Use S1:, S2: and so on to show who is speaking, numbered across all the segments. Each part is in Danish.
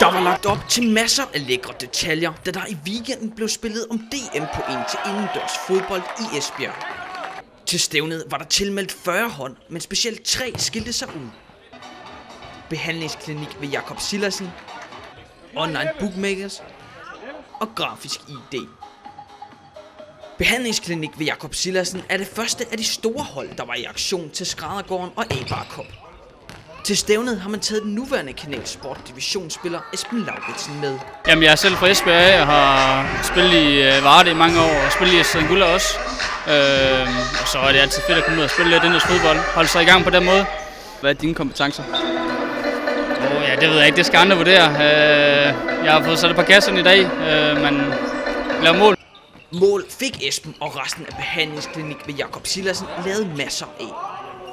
S1: Der var lagt op til masser af lækre detaljer, da der i weekenden blev spillet om DM-point til indendørs fodbold i Esbjerg. Til stævnet var der tilmeldt 40 hold, men specielt 3 skilte sig ud. Behandlingsklinik ved Jakob Silersen, online bookmakers og grafisk ID. Behandlingsklinik ved Jakob Silersen er det første af de store hold, der var i aktion til Skræddergården og A-Bar Cup. Til stævnet har man taget den nuværende kanalsport divisionsspiller Esben Lauritsen med.
S2: Jamen, jeg er selv fra Esbjerg og har spillet i Varde i mange år og spillet i St. Gulla også. Og så er det altid fedt at komme ud og spille lidt indendørs fodbold. Holde sig i gang på den måde. Hvad er dine kompetencer? Ja, det ved jeg ikke. Det skal andre vurdere. Jeg har fået sat et par kasserne i dag, men laver mål.
S1: Mål fik Esben og resten af behandlingsklinik ved Jakob Silersen lavet masser af.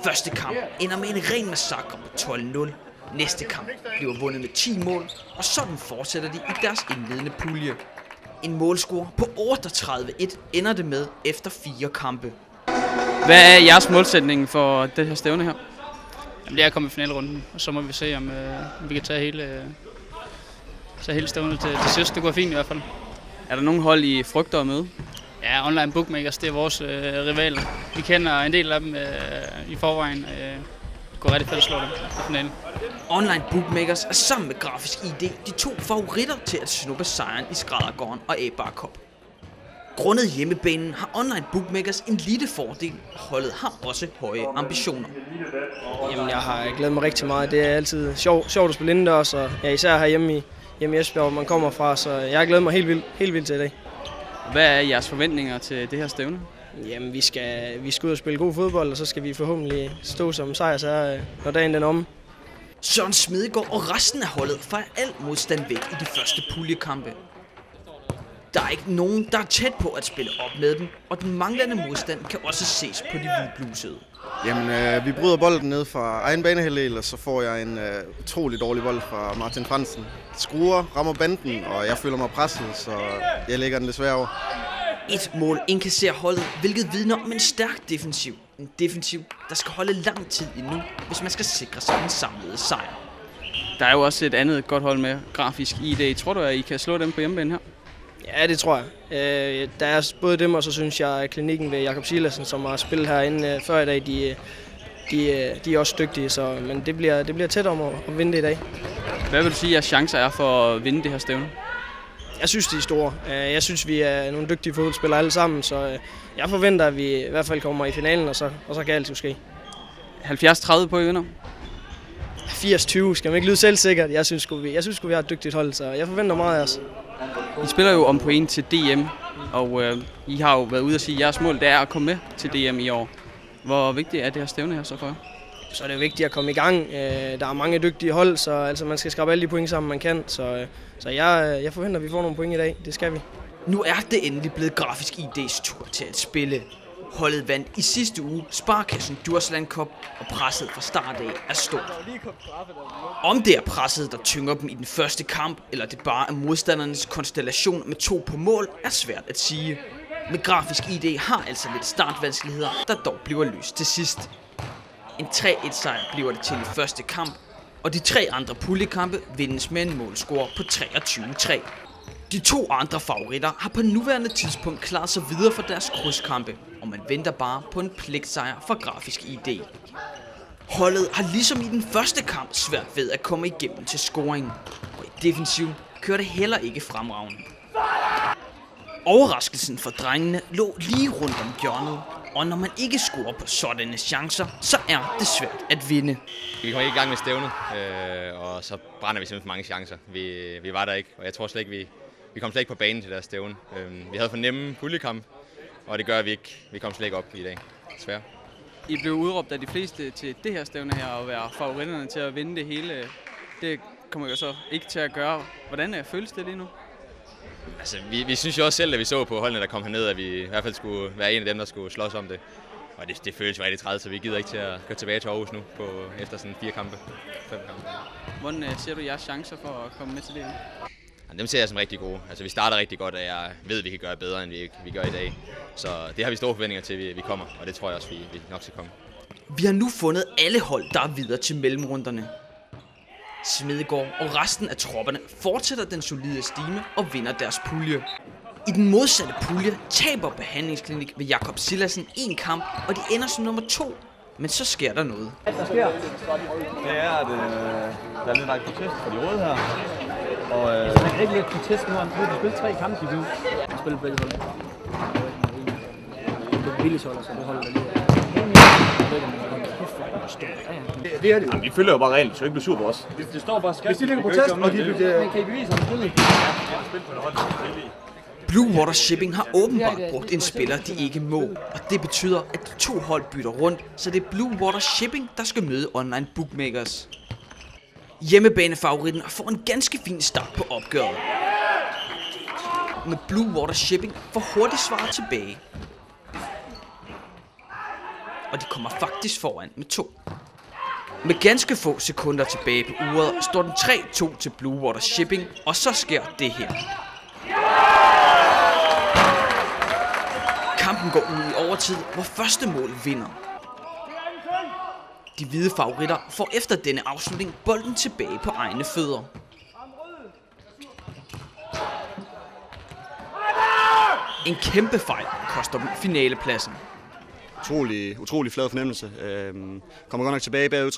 S1: Første kamp ender med en ren massakre på 12-0. Næste kamp bliver vundet med 10 mål, og sådan fortsætter de i deres indledende pulje. En målscore på 38-1 ender det med efter 4 kampe.
S2: Hvad er jeres målsætning for det her stævne her? Jamen, det er at komme i finalerunden, og så må vi se, om vi kan tage hele stævnet til sidst. Det går fint i hvert fald. Er der nogen hold, I frygter at møde? Ja, online bookmakers, det er vores rivaler. Vi kender en del af dem i forvejen. Det går rigtig fedt at slå dem i finalen.
S1: Online bookmakers er sammen med grafisk ID de 2 favoritter til at snuppe sejren i Skræddergården og A-Bar Cup. Grundet hjemmebanen har online bookmakers en lille fordel, og holdet har også høje ambitioner.
S3: Jamen, jeg har glædet mig rigtig meget. Det er altid sjovt at spille indendørs, og især herhjemme i Esbjerg, hvor man kommer fra, så jeg har glædet mig helt vildt til i dag.
S2: Hvad er jeres forventninger til det her stævne?
S3: Jamen, vi skal ud og spille god fodbold, og så skal vi forhåbentlig stå som sejrsherre, når dagen den er omme.
S1: Søren Smedegaard og resten af holdet fejrer al modstand væk i de første puljekampe. Der er ikke nogen, der er tæt på at spille op med dem, og den manglende modstand kan også ses på de hvidblusede.
S4: Jamen, vi bryder bolden ned fra egen banehalvdel, og så får jeg en utrolig dårlig bold fra Martin Fransen. Skruer, rammer banden, og jeg føler mig presset, så jeg lægger den desværre over.
S1: Et mål inkasserer holdet, hvilket vidner om en stærk defensiv. En defensiv, der skal holde lang tid endnu, hvis man skal sikre sig en samlet sejr.
S2: Der er jo også et andet godt hold med grafisk ID. Tror du, at I kan slå dem på hjemmebane her?
S3: Ja, det tror jeg. Der er både dem, og så synes jeg, at klinikken ved Jakob Silersen, som har spillet herinde før i dag, de er også dygtige, men det bliver tæt om at vinde det i dag.
S2: Hvad vil du sige, at jeres chancer er for at vinde det her stævne?
S3: Jeg synes, de er store. Jeg synes, vi er nogle dygtige fodboldspillere alle sammen, så jeg forventer, at vi i hvert fald kommer i finalen, og så kan alt jo ske.
S2: 70-30 på, I vinder?
S3: 80-20 skal man ikke lyde selvsikkert. Jeg synes, vi har et dygtigt hold, så jeg forventer meget af os.
S2: I spiller jo om point til DM, og I har jo været ude at sige, at jeres mål det er at komme med til DM i år. Hvor vigtigt er det her stævne her så for jer?
S3: Så er det jo vigtigt at komme i gang. Der er mange dygtige hold, så altså, man skal skrabe alle de point sammen, man kan. Så jeg forventer, at vi får nogle point i dag. Det skal vi.
S1: Nu er det endelig blevet grafisk ID's tur til at spille. Holdet vandt i sidste uge Sparkassen Djursland Cup, og presset fra start af er stort. Om det er presset, der tynger dem i den første kamp, eller det bare er modstandernes konstellation med 2 på mål, er svært at sige. Men grafisk ID har altså lidt startvanskeligheder, der dog bliver løst til sidst. En 3-1 sejr bliver det til i første kamp, og de 3 andre puljekampe vindes med en målscore på 23-3. De 2 andre favoritter har på nuværende tidspunkt klaret sig videre fra deres krydskampe, og man venter bare på en pligtsejr for grafisk ID. Holdet har ligesom i den første kamp svært ved at komme igennem til scoring, og i defensiv kører det heller ikke fremragende. Overraskelsen for drengene lå lige rundt om hjørnet, og når man ikke scorer på sådanne chancer, så er det svært at vinde.
S5: Vi kommer ikke i gang med stævnet, og så brænder vi simpelthen for mange chancer. Vi var der ikke, og jeg tror slet ikke, vi kom slet ikke på banen til deres stævne. Vi havde for nemme puljekamp, og det gør, at vi kom slet ikke op i dag, desværre.
S2: I blev udråbt af de fleste til det her stævne her, og være favoritterne til at vinde det hele. Det kommer jo så ikke til at gøre. Hvordan føles det lige nu?
S5: Altså, vi synes jo også selv, at vi så på holdene, der kom herned, at vi i hvert fald skulle være en af dem, der skulle slås om det. Og det føles rigtig træt, så vi gider ikke til at gå tilbage til Aarhus nu efter sådan 5 kampe.
S2: Hvordan ser du jeres chancer for at komme med til det?
S5: Dem ser jeg som rigtig gode. Altså, vi starter rigtig godt, og jeg ved, at vi kan gøre bedre, end vi gør i dag. Så det har vi store forventninger til, at vi kommer, og det tror jeg også, vi nok skal komme.
S1: Vi har nu fundet alle hold, der er videre til mellemrunderne. Smedegaard og resten af tropperne fortsætter den solide stime og vinder deres pulje. I den modsatte pulje taber Behandlingsklinik ved Jakob Silassen en kamp, og de ender som nummer 2. Men så sker der noget.
S6: Der sker, det er, at der er lidt lagt protest for de røde her. Og der er ikke lidt protest nu. Nu har de spillet 3 kampe i uge. De spiller begge hold. Det er billigt hold, så det holder lige. Det er det jo. Vi følger jo bare reglen, så ikke blive sur på os. Det står bare skal. Hvis de ligger protest, og de bliver... Men kan I bevise, at de spiller? Ja, spil på det hold.
S1: Blue Water Shipping har åbenbart brugt en spiller, de ikke må, og det betyder, at de 2 hold bytter rundt, så det er Blue Water Shipping, der skal møde online bookmakers. Hjemmebanefavoritten får en ganske fin start på opgøret. Men Blue Water Shipping får hurtigt svar tilbage. Og de kommer faktisk foran med 2. Med ganske få sekunder tilbage på uret står den 3-2 til Blue Water Shipping, og så sker det her. Kampen går ud i overtid, hvor første mål vinder. De hvide favoritter får efter denne afslutning bolden tilbage på egne fødder. En kæmpe fejl koster dem finalepladsen.
S7: Utrolig flad fornemmelse. Kommer godt nok tilbage bagud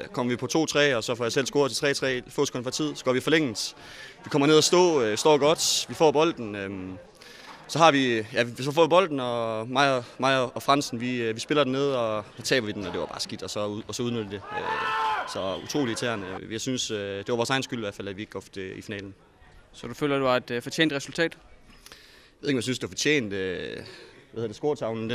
S7: 3-1. Kommer vi på 2-3, og så får jeg selv scoret til 3-3. Få sekunder for tid, så går vi forlænget. Vi kommer ned og står godt. Vi får bolden. Så har vi, så får vi bolden, og mig og Fransen, vi spiller den ned, og så taber vi den, og det var bare skidt, og så udnytter det. Så utroligt irriterende. Jeg synes, det var vores egen skyld i hvert fald, at vi ikke går i finalen.
S2: Så du føler, det var et fortjent resultat?
S7: Jeg ved ikke, om jeg synes, det var fortjent. Scoretavlen,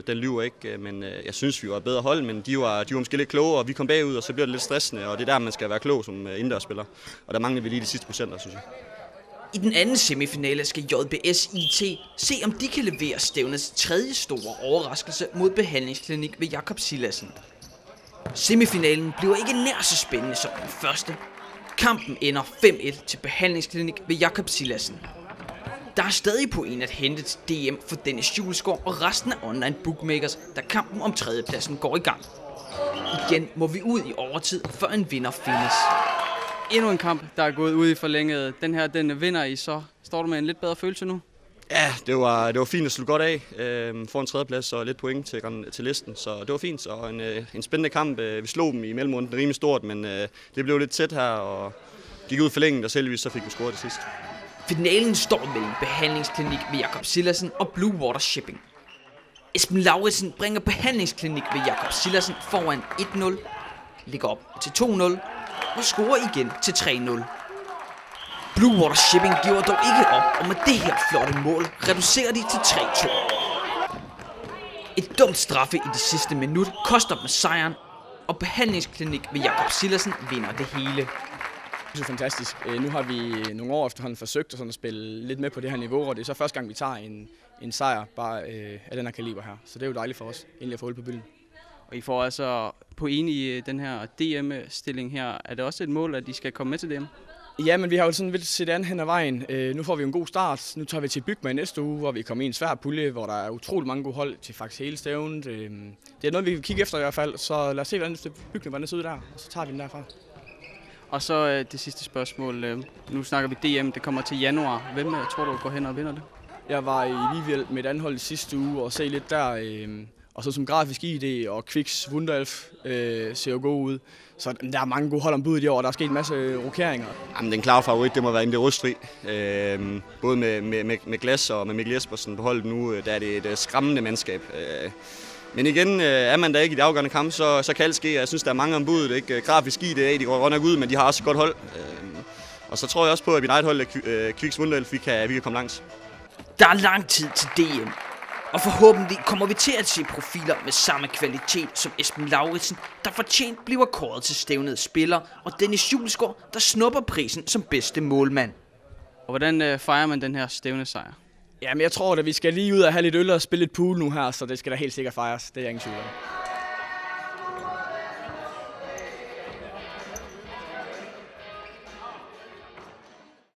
S7: den lyver ikke, men jeg synes, vi var et bedre hold, men de var måske lidt kloge, og vi kom bagud, og så bliver det lidt stressende, og det er der, man skal være klog som indendørsspiller. Og der mangler vi lige de sidste procenter, synes jeg.
S1: I den anden semifinale skal JBS IT se, om de kan levere stævnets 3. store overraskelse mod Behandlingsklinik ved Jakob Silassen. Semifinalen bliver ikke nær så spændende som den første. Kampen ender 5-1 til Behandlingsklinik ved Jakob Silassen. Der er stadig point at hente til DM for Dennis Julesgaard og resten af online bookmakers, da kampen om 3. pladsen går i gang. Igen må vi ud i overtid, før en vinder findes.
S2: Endnu en kamp, der er gået ud i forlænget. Den vinder I, så står du med en lidt bedre følelse nu?
S7: Ja, det var fint at slutte godt af. Få en 3. plads og lidt point til listen, så det var fint. Og en spændende kamp. Vi slog dem i mellemrunden rimelig stort, men det blev lidt tæt her, og gik ud forlænget, og selvvis så fik vi scoret det sidst.
S1: Finalen står mellem Behandlingsklinik ved Jakob Silassen og Blue Water Shipping. Esben Lauritsen bringer Behandlingsklinik ved Jakob Silassen foran 1-0, ligger op til 2-0 og scorer igen til 3-0. Blue Water Shipping giver dog ikke op, og med det her flotte mål reducerer de til 3-2. Et dumt straffe i det sidste minut koster dem sejren, og Behandlingsklinik ved Jakob Silassen vinder det hele.
S8: Det er fantastisk. Nu har vi nogle år efterhånden forsøgt at spille lidt med på det her niveau, og det er så første gang, vi tager en sejr bare af den her kaliber her. Så det er jo dejligt for os, endelig at få hul på bylden.
S2: Og I får altså point i den her DM-stilling her. Er det også et mål, at I skal komme med til DM?
S8: Ja, men vi har jo sådan lidt set an hen ad vejen. Nu får vi en god start. Nu tager vi til Bygma i næste uge, hvor vi kommer i en svær pulje, hvor der er utrolig mange gode hold til faktisk hele stævnet. Det er noget, vi kan kigge efter i hvert fald, så lad os se, hvordan Bygma var næste ud der, og så tager vi den derfra.
S2: Og så det sidste spørgsmål. Nu snakker vi DM, det kommer til januar. Hvem tror du går hen og vinder det?
S8: Jeg var i Viviel med et anhold sidste uge og se lidt der. Og så som grafisk ID og Kviks Wunderelf ser jo god ud. Så der er mange gode hold om budet i år, og der er sket en masse rokeringer.
S7: Jamen, den klare favorit, det må være Inde Rustfri. Både med Glas og med Mikkel Jespersen på holdet nu, der er det et skræmmende mandskab. Men igen, er man der ikke i de afgørende kampe, så kan alt ske. Jeg synes, der er mange om budet. Ikke? Grafisk ID, de går godt nok ud, men de har også et godt hold. Og så tror jeg også på, at mit eget hold, Kviks Wunderelf, vi kan komme langt.
S1: Der er lang tid til DM. Og forhåbentlig kommer vi til at se profiler med samme kvalitet som Esben Lauritsen, der fortjent bliver kåret til stævnets spiller, og Dennis Julesgaard, der snupper prisen som bedste målmand.
S2: Og hvordan fejrer man den her stævnesejr?
S8: Jamen jeg tror, at vi skal lige ud og have lidt øl og spille et pool nu her, så det skal da helt sikkert fejres. Det er jeg ingen tvivl om.